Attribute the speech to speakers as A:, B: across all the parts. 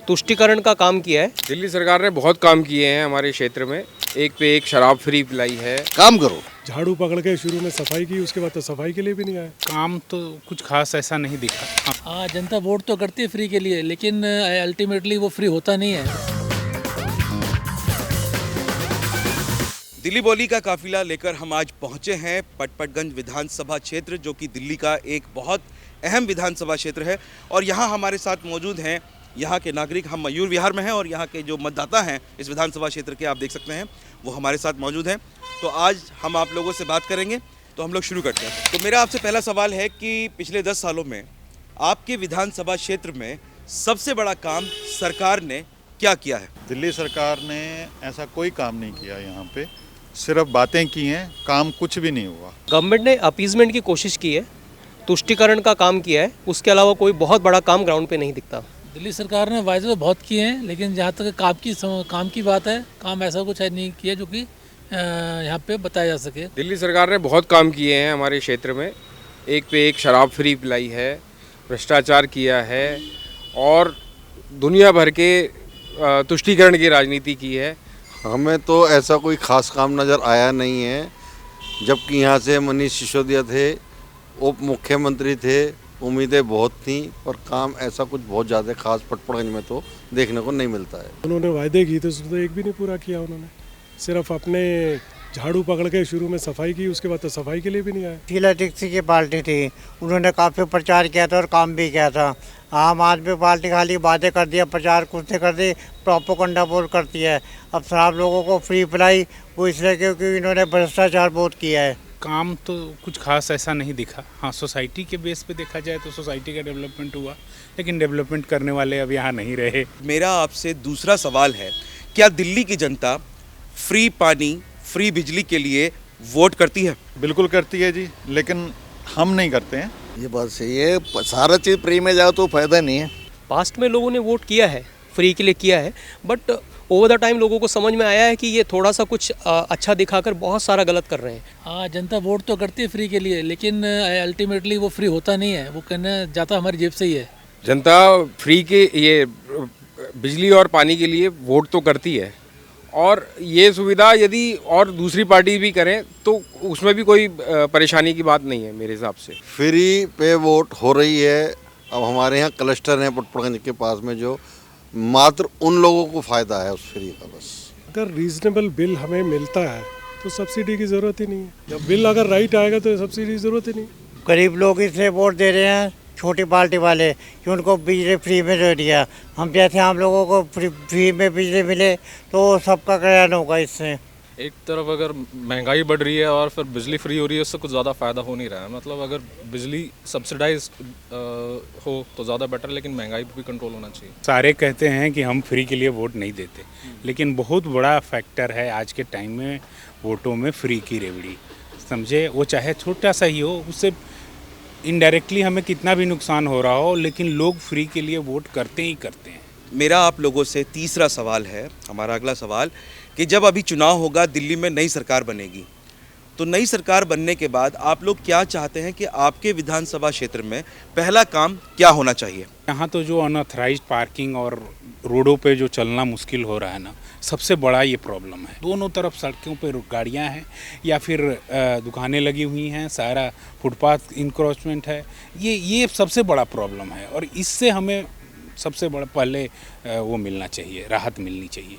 A: तुष्टिकरण का काम किया है।
B: दिल्ली सरकार ने बहुत काम किए हैं हमारे क्षेत्र में। एक पे एक शराब फ्री पिलाई है।
C: काम करो।
D: झाड़ू पकड़ के शुरू में सफाई की, उसके बाद तो सफाई के लिए भी नहीं आए।
E: काम तो कुछ खास ऐसा नहीं दिखा।
F: हाँ, जनता वोट तो करती है फ्री के लिए, लेकिन अल्टीमेटली वो फ्री होता नहीं है।
G: दिल्ली बोली का काफिला लेकर हम आज पहुंचे हैं पटपटगंज विधानसभा क्षेत्र, जो कि दिल्ली का एक बहुत अहम विधानसभा क्षेत्र है। और यहाँ हमारे साथ मौजूद हैं यहाँ के नागरिक। हम मयूर विहार में हैं और यहाँ के जो मतदाता हैं इस विधानसभा क्षेत्र के, आप देख सकते हैं, वो हमारे साथ मौजूद हैं। तो आज हम आप लोगों से बात करेंगे, तो हम लोग शुरू करते हैं। तो मेरा आपसे पहला सवाल है कि पिछले 10 सालों में आपके विधानसभा क्षेत्र में सबसे बड़ा काम सरकार ने क्या किया है?
C: दिल्ली सरकार ने ऐसा कोई काम नहीं किया, यहाँ पे सिर्फ बातें की हैं, काम कुछ भी नहीं हुआ।
A: गवर्नमेंट ने अपीजमेंट की कोशिश की है, तुष्टिकरण का काम किया है, उसके अलावा कोई बहुत बड़ा काम ग्राउंड पे नहीं दिखता।
F: दिल्ली सरकार ने वायदे तो बहुत किए हैं, लेकिन जहाँ तक काम की बात है, काम ऐसा कुछ है नहीं किया जो कि यहाँ पे बताया जा सके।
B: दिल्ली सरकार ने बहुत काम किए हैं हमारे क्षेत्र में। एक पे एक शराब फ्री पिलाई है, भ्रष्टाचार किया है और दुनिया भर के तुष्टिकरण की राजनीति की है।
H: हमें तो ऐसा कोई खास काम नज़र आया नहीं है। जबकि यहाँ से मनीष सिसोदिया थे, उप मुख्यमंत्री थे, उम्मीदें बहुत थीं, पर काम ऐसा कुछ बहुत ज़्यादा खास पटपड़गंज में तो देखने को नहीं मिलता है।
D: उन्होंने वायदे किए थे, उसमें तो एक भी नहीं पूरा किया उन्होंने। सिर्फ अपने झाड़ू पकड़ के शुरू में सफाई की, उसके बाद तो सफाई के लिए भी नहीं आए।
I: शीला दीक्षित की पार्टी थी, उन्होंने काफ़ी प्रचार किया था और काम भी किया था। आम आदमी पार्टी खाली बातें कर दिया, प्रचार कुछ नहीं कर दी, प्रोपोगंडा बहुत करती है। अब शराब लोगों को फ्री पिलाई, वो इसलिए क्योंकि इन्होंने भ्रष्टाचार बहुत किया है।
E: काम तो कुछ खास ऐसा नहीं दिखा। हाँ, सोसाइटी के बेस पे देखा जाए तो सोसाइटी का डेवलपमेंट हुआ, लेकिन डेवलपमेंट करने वाले अब यहाँ नहीं रहे।
G: मेरा आपसे दूसरा सवाल है, क्या दिल्ली की जनता फ्री पानी, फ्री बिजली के लिए वोट करती है?
C: बिल्कुल करती है जी, लेकिन हम नहीं करते हैं।
H: ये बात सही है, सारा चीज़ फ्री में जाओ तो फ़ायदा नहीं है।
A: पास्ट में लोगों ने वोट किया है, फ्री के लिए किया है, बट ओवर द टाइम लोगों को समझ में आया है कि ये थोड़ा सा कुछ अच्छा दिखाकर बहुत सारा गलत कर रहे हैं।
F: हाँ, जनता वोट तो करती है फ्री के लिए, लेकिन अल्टीमेटली वो फ्री होता नहीं है, वो करना जाता हमारी जेब से ही है।
B: जनता फ्री के ये बिजली और पानी के लिए वोट तो करती है, और ये सुविधा यदि और दूसरी पार्टी भी करें तो उसमें भी कोई परेशानी की बात नहीं है मेरे हिसाब से।
H: फ्री पे वोट हो रही है। अब हमारे यहाँ क्लस्टर हैं पटपड़गंज के पास में, जो मात्र उन लोगों को फ़ायदा है उस फ्री का बस।
D: अगर रीजनेबल बिल हमें मिलता है तो सब्सिडी की ज़रूरत ही नहीं है। जब बिल अगर राइट आएगा तो सब्सिडी की ज़रूरत ही नहीं।
I: गरीब लोग इसलिए वोट दे रहे हैं, छोटी पार्टी वाले, कि उनको बिजली फ्री में दे दिया। हम जैसे आम लोगों को फ्री में बिजली मिले तो सबका कल्याण होगा इससे।
J: एक तरफ अगर महंगाई बढ़ रही है और फिर बिजली फ्री हो रही है, उससे कुछ ज़्यादा फ़ायदा हो नहीं रहा है। मतलब अगर बिजली सब्सिडाइज हो तो ज़्यादा बेटर, लेकिन महंगाई भी कंट्रोल होना चाहिए।
E: सारे कहते हैं कि हम फ्री के लिए वोट नहीं देते, लेकिन बहुत बड़ा फैक्टर है आज के टाइम में वोटों में फ्री की रेवड़ी। समझे, वो चाहे छोटा सा ही हो, उससे इनडायरेक्टली हमें कितना भी नुकसान हो रहा हो, लेकिन लोग फ्री के लिए वोट करते ही करते हैं।
G: मेरा आप लोगों से तीसरा सवाल है, हमारा अगला सवाल, कि जब अभी चुनाव होगा, दिल्ली में नई सरकार बनेगी, तो नई सरकार बनने के बाद आप लोग क्या चाहते हैं कि आपके विधानसभा क्षेत्र में पहला काम क्या होना चाहिए?
E: यहाँ तो जो अनऑथराइज्ड पार्किंग और रोडों पे जो चलना मुश्किल हो रहा है ना, सबसे बड़ा ये प्रॉब्लम है। दोनों तरफ सड़कों पे गाड़ियाँ हैं या फिर दुकानें लगी हुई हैं, सारा फुटपाथ इंक्रोचमेंट है। ये सबसे बड़ा प्रॉब्लम है, और इससे हमें सबसे बड़ा पहले वो मिलना चाहिए, राहत मिलनी चाहिए।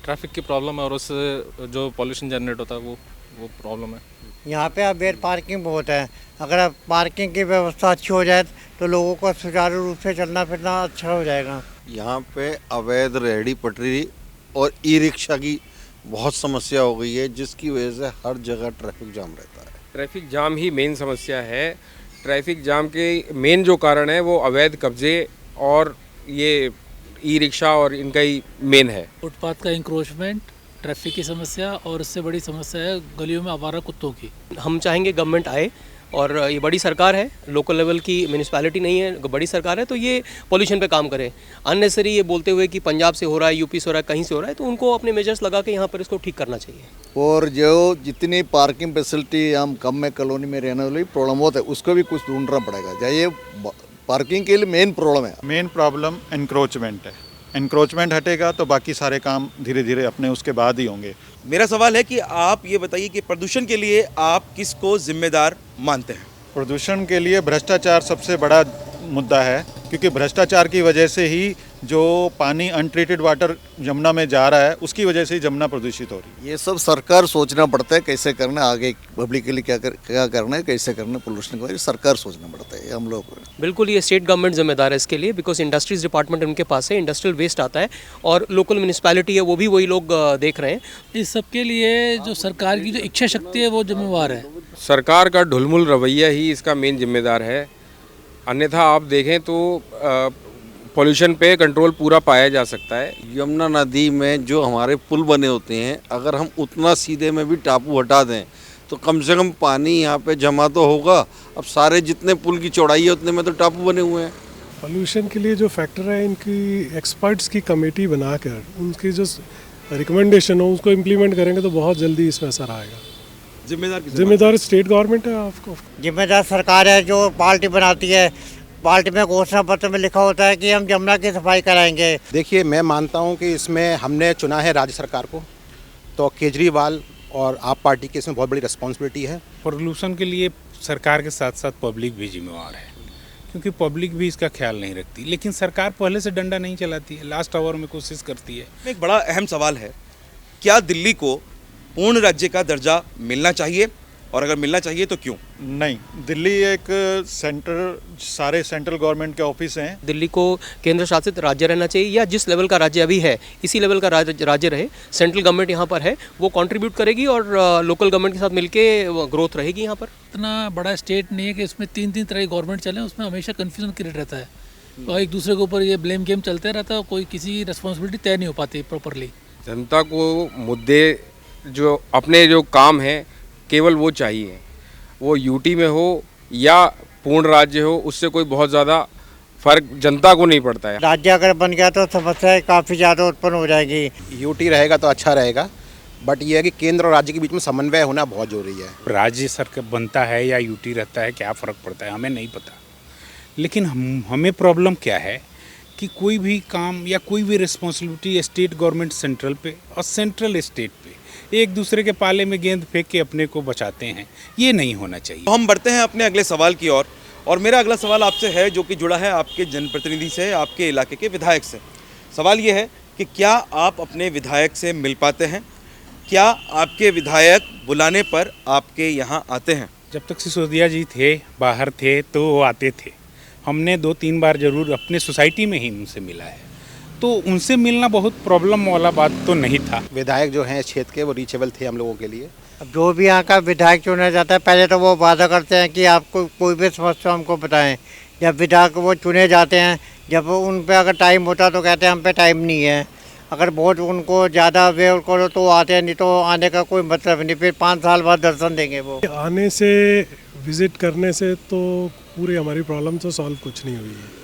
J: ट्रैफिक की प्रॉब्लम है और उससे जो पॉल्यूशन जनरेट होता है वो प्रॉब्लम है।
I: यहाँ पे अवैध पार्किंग बहुत है। अगर पार्किंग की व्यवस्था अच्छी हो जाए तो लोगों को सुचारू रूप से चलना फिरना अच्छा हो जाएगा।
H: यहाँ पे अवैध रेहड़ी पटरी और ई रिक्शा की बहुत समस्या हो गई है, जिसकी वजह से हर जगह ट्रैफिक जाम रहता है।
B: ट्रैफिक जाम ही मेन समस्या है। ट्रैफिक जाम के मेन जो कारण है वो अवैध कब्जे और ये ई रिक्शा और इनका ही मेन है।
F: फुटपाथ का इंक्रोचमेंट, ट्रैफिक की समस्या, और उससे बड़ी समस्या है गलियों में आवारा कुत्तों की।
A: हम चाहेंगे गवर्नमेंट आए, और ये बड़ी सरकार है, लोकल लेवल की म्यूनिसिपैलिटी नहीं है, बड़ी सरकार है, तो ये पॉल्यूशन पे काम करे। अननेसेसरी ये बोलते हुए कि पंजाब से हो रहा है, यूपी से हो रहा है, कहीं से हो रहा है, तो उनको अपने मेजर्स लगा के यहाँ पर इसको ठीक करना चाहिए।
C: और जो जितनी पार्किंग फैसिलिटी हम कम में कॉलोनी में रहने वाली प्रॉब्लम होता है, उसको भी कुछ ढूंढना पड़ेगा। चाहिए पार्किंग के लिए मेन प्रॉब्लम है। मेन प्रॉब्लम एनक्रोचमेंट है। इंक्रोचमेंट हटेगा तो बाकी सारे काम धीरे धीरे अपने उसके बाद ही होंगे।
G: मेरा सवाल है कि आप ये बताइए कि प्रदूषण के लिए आप किसको जिम्मेदार मानते हैं?
C: प्रदूषण के लिए भ्रष्टाचार सबसे बड़ा मुद्दा है, क्योंकि भ्रष्टाचार की वजह से ही जो पानी अनट्रीटेड वाटर जमुना में जा रहा है उसकी वजह से ही जमुना प्रदूषित हो रही है।
K: ये सब सरकार सोचना पड़ता है कैसे करना है, आगे पब्लिक के लिए क्या करना है, कैसे करना है, पोल्यूशन के बारे में सरकार सोचना पड़ता है। हम लोग
A: बिल्कुल ये स्टेट गवर्नमेंट जिम्मेदार है इसके लिए, बिकॉज इंडस्ट्रीज डिपार्टमेंट उनके पास है, इंडस्ट्रियल वेस्ट आता है और लोकल म्यूनिसिपैलिटी है वो भी वही लोग देख रहे हैं।
F: इस सब के लिए जो सरकार की जो इच्छा शक्ति है वो जिम्मेवार है।
B: सरकार का ढुलमुल रवैया ही इसका मेन जिम्मेदार है, अन्यथा आप देखें तो पॉल्यूशन पे कंट्रोल पूरा पाया जा सकता है।
H: यमुना नदी में जो हमारे पुल बने होते हैं, अगर हम उतना सीधे में भी टापू हटा दें तो कम से कम पानी यहाँ पे जमा तो होगा। अब सारे जितने पुल की चौड़ाई है उतने में तो टापू बने हुए हैं।
D: पोल्यूशन के लिए जो फैक्टर है, इनकी एक्सपर्ट्स की कमेटी बनाकर उनकी जो रिकमेंडेशन हो उसको इम्प्लीमेंट करेंगे तो बहुत जल्दी इसमें असर आएगा। जिम्मेदार स्टेट गवर्नमेंट है आपको,
I: जिम्मेदार सरकार है जो पार्टी बनाती है। पार्टी में घोषणा पत्र में लिखा होता है कि हम जमुना की सफाई कराएंगे।
L: देखिए, मैं मानता हूं कि इसमें हमने चुना है राज्य सरकार को, तो केजरीवाल और आप पार्टी की इसमें बहुत बड़ी रिस्पॉन्सिबिलिटी है।
E: पोल्यूशन के लिए सरकार के साथ साथ पब्लिक भी जिम्मेवार है, क्योंकि पब्लिक भी इसका ख्याल नहीं रखती, लेकिन सरकार पहले से डंडा नहीं चलाती है, लास्ट आवर में कोशिश करती है।
G: एक बड़ा अहम सवाल है, क्या दिल्ली को पूर्ण राज्य का दर्जा मिलना चाहिए, और अगर मिलना चाहिए तो क्यों?
C: नहीं, दिल्ली एक सारे सेंट्रल गवर्नमेंट के ऑफिस हैं।
A: दिल्ली को केंद्र शासित राज्य रहना चाहिए, या जिस लेवल का राज्य अभी है इसी लेवल का राज्य रहे। सेंट्रल गवर्नमेंट यहाँ पर है, वो कंट्रीब्यूट करेगी और लोकल गवर्नमेंट के साथ मिलके ग्रोथ रहेगी यहाँ पर।
F: इतना बड़ा स्टेट नहीं है कि इसमें तीन तरह की गवर्नमेंट चले, उसमें हमेशा कन्फ्यूजन क्रिएट रहता है और एक दूसरे के ऊपर ये ब्लेम गेम चलते रहता है, कोई किसी रिस्पॉन्सिबिलिटी तय नहीं हो पाती प्रॉपरली।
B: जनता को मुद्दे जो अपने जो काम है केवल वो चाहिए, वो यूटी में हो या पूर्ण राज्य हो, उससे कोई बहुत ज़्यादा फर्क जनता को नहीं पड़ता है।
I: राज्य अगर बन गया तो समस्याएं काफ़ी ज़्यादा उत्पन्न हो जाएगी।
L: यूटी रहेगा तो अच्छा रहेगा, बट ये है कि केंद्र और राज्य के बीच में समन्वय होना बहुत जरूरी है।
E: राज्य सरकार बनता है या यूटी रहता है, क्या फ़र्क पड़ता है हमें नहीं पता, लेकिन हमें प्रॉब्लम क्या है कि कोई भी काम या कोई भी रिस्पॉन्सिबिलिटी स्टेट गवर्नमेंट सेंट्रल पे और सेंट्रल स्टेट पे एक दूसरे के पाले में गेंद फेंक के अपने को बचाते हैं, ये नहीं होना चाहिए।
G: तो हम बढ़ते हैं अपने अगले सवाल की ओर, और मेरा अगला सवाल आपसे है जो कि जुड़ा है आपके जनप्रतिनिधि से, आपके इलाके के विधायक से। सवाल ये है कि क्या आप अपने विधायक से मिल पाते हैं? क्या आपके विधायक बुलाने पर आपके यहाँ आते हैं?
E: जब तक सिसोदिया जी थे, बाहर थे, तो वो आते थे। हमने 2-3 बार जरूर अपने सोसाइटी में ही उनसे मिला है, तो उनसे मिलना बहुत प्रॉब्लम वाला बात तो नहीं था।
L: विधायक जो हैं इस क्षेत्र के वो रीचेबल थे हम लोगों के लिए।
I: अब जो भी यहाँ का विधायक चुना जाता है, पहले तो वो वादा करते हैं कि आपको कोई भी समस्या हमको बताएं। जब विधायक वो चुने जाते हैं, जब उन पे अगर टाइम होता तो कहते हैं हम पे टाइम नहीं है। अगर वोट उनको ज़्यादा वेव करो तो आते हैं, नहीं तो आने का कोई मतलब नहीं। फिर 5 साल बाद दर्शन देंगे वो।
D: आने से विजिट करने से तो पूरी हमारी प्रॉब्लम तो सॉल्व कुछ नहीं हुई है।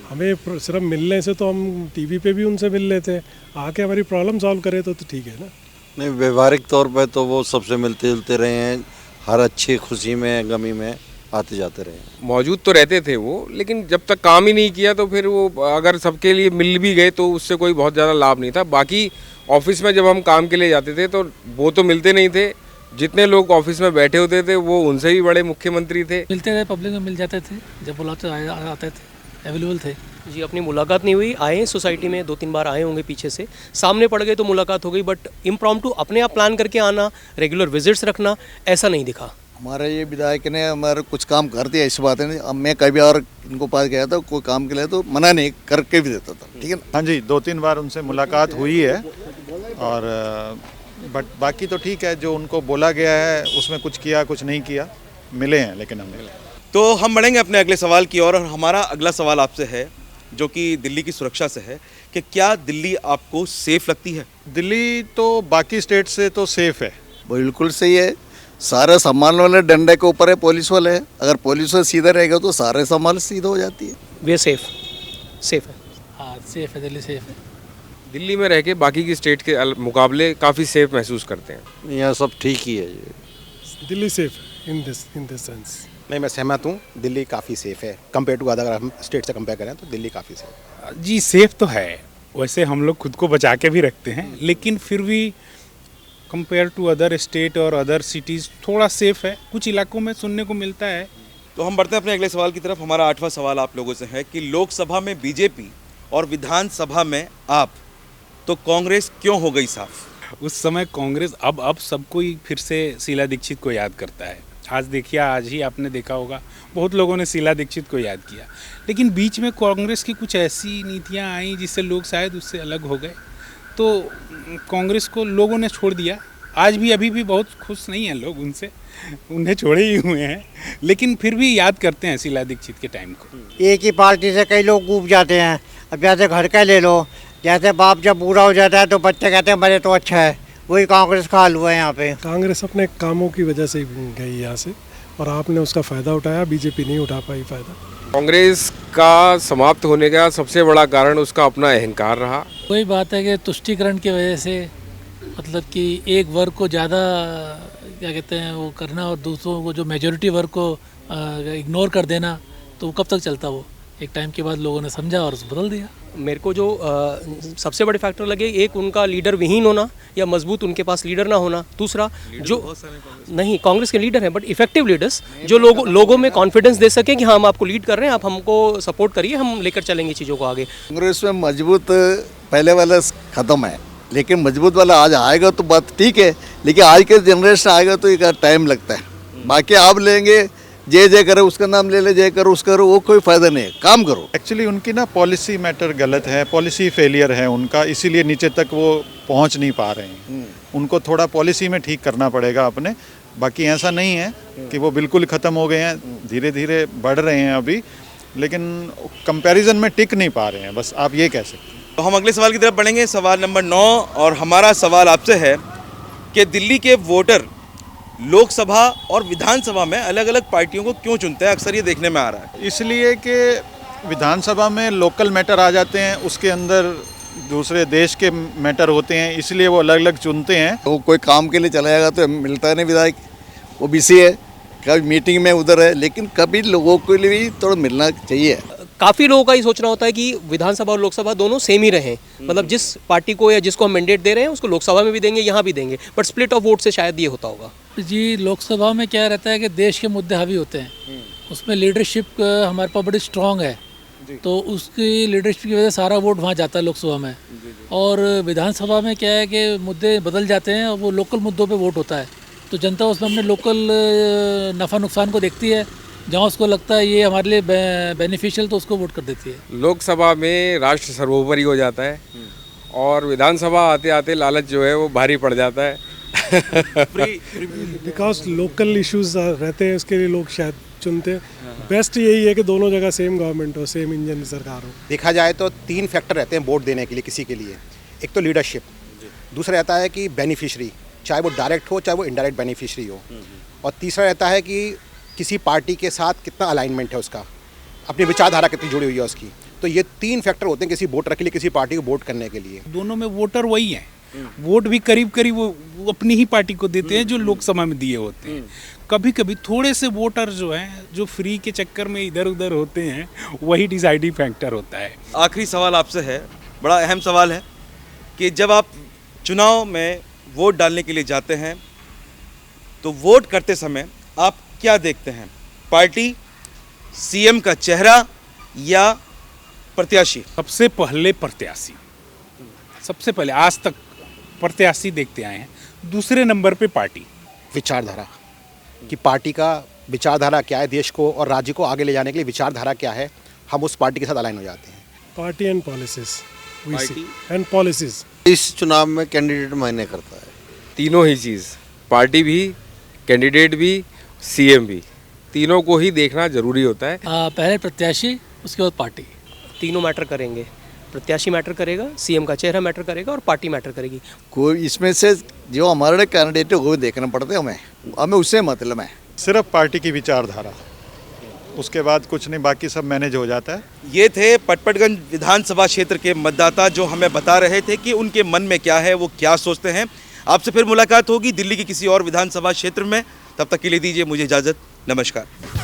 D: हमें सिर्फ मिलने से तो हम टीवी पे भी उनसे मिल लेते हैं, आके हमारी प्रॉब्लम सॉल्व करे तो ठीक है ना।
H: नहीं, व्यवहारिक तौर पे तो वो सबसे मिलते जुलते रहे हैं, हर अच्छी खुशी में गमी में आते जाते रहे हैं।
B: मौजूद तो रहते थे वो, लेकिन जब तक काम ही नहीं किया तो फिर वो अगर सबके लिए मिल भी गए तो उससे कोई बहुत ज़्यादा लाभ नहीं था। बाकी ऑफिस में जब हम काम के लिए जाते थे तो वो तो मिलते नहीं थे, जितने लोग ऑफिस में बैठे होते थे वो उनसे भी बड़े मुख्यमंत्री थे।
F: मिलते थे, पब्लिक में मिल जाते थे, जब बुलाते आते थे, अवेलेबल थे।
A: जी, अपनी मुलाकात नहीं हुई, आए सोसाइटी में 2-3 बार आए होंगे, पीछे से सामने पड़ गए तो मुलाकात हो गई, बट इम्प्रॉम्प्टू अपने आप प्लान करके आना, रेगुलर विजिट्स रखना, ऐसा नहीं दिखा।
K: हमारे ये विधायक ने हमारे कुछ काम कर दिया, ऐसी बात है। अब मैं कभी और इनको पास गया था कोई काम के लिए तो मना नहीं करके भी देता था, ठीक है ना।
C: हाँ जी, 2-3 बार उनसे मुलाकात हुई है, और बट बाकी तो ठीक है, जो उनको बोला गया है उसमें कुछ किया कुछ नहीं किया, मिले हैं लेकिन हमने।
G: तो हम बढ़ेंगे अपने अगले सवाल की ओर, और हमारा अगला सवाल आपसे है जो कि दिल्ली की सुरक्षा से है कि क्या दिल्ली आपको सेफ लगती है?
C: दिल्ली तो बाकी स्टेट से तो सेफ है।
K: बिल्कुल सही है, सारे सामान वाले डंडे के ऊपर है पुलिस वाले है। अगर पुलिस वाले सीधा रहेगा तो सारे सामान सीधा हो जाती है।
A: वे सेफ है।
F: हाँ, सेफ है, दिल्ली सेफ है।
B: दिल्ली में रह के बाकी की स्टेट के मुकाबले काफ़ी सेफ महसूस करते हैं।
H: यहाँ सब ठीक ही है।
D: दिल्ली सेफ है इन दिस सेंस।
L: नहीं, मैं सहमत हूँ, दिल्ली काफ़ी सेफ है कंपेयर टू अदर। अगर हम स्टेट से कंपेयर करें तो दिल्ली काफ़ी सेफ है।
E: जी सेफ तो है, वैसे हम लोग खुद को बचा के भी रखते हैं, लेकिन फिर भी कंपेयर टू अदर स्टेट और अदर सिटीज़ थोड़ा सेफ है, कुछ इलाकों में सुनने को मिलता है।
G: तो हम बढ़ते हैं अपने अगले सवाल की तरफ। हमारा 8वां सवाल आप लोगों से है कि लोकसभा में बीजेपी और विधानसभा में आप, तो कांग्रेस क्यों हो गई साफ?
E: उस समय कांग्रेस, अब सब कोई फिर से शीला दीक्षित को याद करता है। आज देखिए, आज ही आपने देखा होगा बहुत लोगों ने शीला दीक्षित को याद किया, लेकिन बीच में कांग्रेस की कुछ ऐसी नीतियां आई जिससे लोग शायद उससे अलग हो गए, तो कांग्रेस को लोगों ने छोड़ दिया। आज भी अभी भी बहुत खुश नहीं हैं लोग उनसे, उन्हें छोड़े ही हुए हैं, लेकिन फिर भी याद करते हैं शीला दीक्षित के टाइम को।
I: एक ही पार्टी से कई लोग ऊब जाते हैं। अब जैसे घर का ले लो, जैसे बाप जब बूढ़ा हो जाता है तो बच्चे कहते हैं मेरे तो अच्छा है, वही कांग्रेस का हाल हुआ है यहाँ पे।
D: कांग्रेस अपने कामों की वजह से गई यहाँ से, और आपने उसका फ़ायदा उठाया, बीजेपी नहीं उठा पाई फ़ायदा।
B: कांग्रेस का समाप्त होने का सबसे बड़ा कारण उसका अपना अहंकार रहा।
F: वही बात है कि तुष्टीकरण की वजह से, मतलब कि एक वर्ग को ज़्यादा क्या कहते हैं वो करना और दूसरों को जो मेजॉरिटी वर्ग को इग्नोर कर देना, तो वो कब तक चलता? वो एक टाइम के बाद लोगों ने समझा और उसको बदल दिया।
A: मेरे को जो सबसे बड़े फैक्टर लगे, एक उनका लीडर विहीन होना या मजबूत उनके पास लीडर ना होना। दूसरा जो नहीं, कांग्रेस के लीडर हैं बट इफेक्टिव लीडर्स जो लोगों में कॉन्फिडेंस दे सके कि हाँ हम आपको लीड कर रहे हैं, आप हमको सपोर्ट करिए, हम लेकर चलेंगे चीज़ों को आगे।
K: कांग्रेस में मजबूत पहले वाला ख़त्म है, लेकिन मजबूत वाला आज आएगा तो बात ठीक है, लेकिन आज के जनरेशन आएगा तो एक टाइम लगता है। बाकी आप लेंगे जय करो, उसका नाम ले ले, जय करो उसका करो, वो कोई फ़ायदा नहीं है। काम करो।
C: एक्चुअली उनकी ना पॉलिसी मैटर गलत है, पॉलिसी फेलियर है उनका, इसीलिए नीचे तक वो पहुंच नहीं पा रहे हैं। उनको थोड़ा पॉलिसी में ठीक करना पड़ेगा अपने। बाकी ऐसा नहीं है कि वो बिल्कुल ख़त्म हो गए हैं, धीरे धीरे बढ़ रहे हैं अभी, लेकिन कंपैरिजन में टिक नहीं पा रहे हैं, बस आप ये कह सकते हैं।
G: तो हम अगले सवाल की तरफ बढ़ेंगे, सवाल नंबर 9, और हमारा सवाल आपसे है कि दिल्ली के वोटर लोकसभा और विधानसभा में अलग अलग पार्टियों को क्यों चुनते हैं? अक्सर ये देखने में आ रहा है।
C: इसलिए कि विधानसभा में लोकल मैटर आ जाते हैं, उसके अंदर दूसरे देश के मैटर होते हैं, इसलिए वो अलग अलग चुनते हैं।
K: तो कोई काम के लिए चला जाएगा तो मिलता नहीं विधायक, वो बिजी है, कभी मीटिंग में उधर है, लेकिन कभी लोगों के लिए भी थोड़ा मिलना चाहिए।
A: काफ़ी लोगों का ये सोचना होता है कि विधानसभा और लोकसभा दोनों सेम ही रहें, मतलब जिस पार्टी को या जिसको हम मैंडेट दे रहे हैं उसको लोकसभा में भी देंगे, यहाँ भी देंगे, बट स्प्लिट ऑफ वोट से शायद ये होता होगा।
F: जी, लोकसभा में क्या रहता है कि देश के मुद्दे हावी होते हैं, उसमें लीडरशिप हमारे पास बड़ी स्ट्रांग है, तो उसकी लीडरशिप की वजह से सारा वोट वहाँ जाता है लोकसभा में। और विधानसभा में क्या है कि मुद्दे बदल जाते हैं और वो लोकल मुद्दों पे वोट होता है, तो जनता उसमें अपने लोकल नफ़ा नुकसान को देखती है, जहाँ उसको लगता है ये हमारे लिए बेनिफिशियल, तो उसको वोट कर देती है।
B: लोकसभा में राष्ट्र सर्वोपरि हो जाता है और विधानसभा आते आते लालच जो है वो भारी पड़ जाता है।
D: बिकॉज लोकल इश्यूज रहते हैं, उसके लिए लोग शायद चुनते हैं। बेस्ट यही है कि दोनों जगह सेम गवर्नमेंट हो, सेम इंजन सरकार हो।
L: देखा जाए तो 3 फैक्टर रहते हैं वोट देने के लिए किसी के लिए। एक तो लीडरशिप, दूसरा रहता है कि बेनिफिशरी, चाहे वो डायरेक्ट हो चाहे वो इनडायरेक्ट बेनिफिशरी हो, और तीसरा रहता है कि किसी पार्टी के साथ कितना अलाइनमेंट है उसका, अपनी विचारधारा कितनी जुड़ी हुई है उसकी। तो ये 3 फैक्टर होते हैं किसी वोटर के लिए, किसी पार्टी को वोट करने के लिए।
E: दोनों में वोटर वही हैं, वोट भी करीब करीब वो अपनी ही पार्टी को देते हैं जो लोकसभा में दिए होते हैं। कभी कभी थोड़े से वोटर जो हैं जो फ्री के चक्कर में इधर उधर होते हैं, वही डिसाइडिंग फैक्टर होता है।
G: आखिरी सवाल आपसे है, बड़ा अहम सवाल है कि जब आप चुनाव में वोट डालने के लिए जाते हैं तो वोट करते समय आप क्या देखते हैं? पार्टी, सीएम का चेहरा या प्रत्याशी?
E: सबसे पहले प्रत्याशी, सबसे पहले आज तक प्रत्याशी देखते आए हैं, दूसरे नंबर पे पार्टी।
L: विचारधारा कि पार्टी का विचारधारा क्या है, देश को और राज्य को आगे ले जाने के लिए विचारधारा क्या है, हम उस पार्टी के साथ अलाइन हो जाते हैं।
D: Party and policies and policies.
H: इस चुनाव में कैंडिडेट मायने करता है।
B: तीनों ही चीज़, पार्टी भी, कैंडिडेट भी, सीएम भी, तीनों को ही देखना जरूरी होता है।
F: पहले प्रत्याशी, उसके बाद पार्टी,
A: तीनों मैटर करेंगे। प्रत्याशी मैटर करेगा, सीएम का चेहरा मैटर करेगा और पार्टी मैटर करेगी।
K: कोई इसमें से जो हमारे कैंडिडेट है वो देखना पड़ता है, हमें उससे मतलब है।
C: सिर्फ पार्टी की विचारधारा, उसके बाद कुछ नहीं, बाकी सब मैनेज हो जाता है।
G: ये थे पटपटगंज विधानसभा क्षेत्र के मतदाता जो हमें बता रहे थे कि उनके मन में क्या है, वो क्या सोचते हैं। आपसे फिर मुलाकात होगी दिल्ली के किसी और विधानसभा क्षेत्र में, तब तक के लिए दीजिए मुझे इजाज़त। नमस्कार।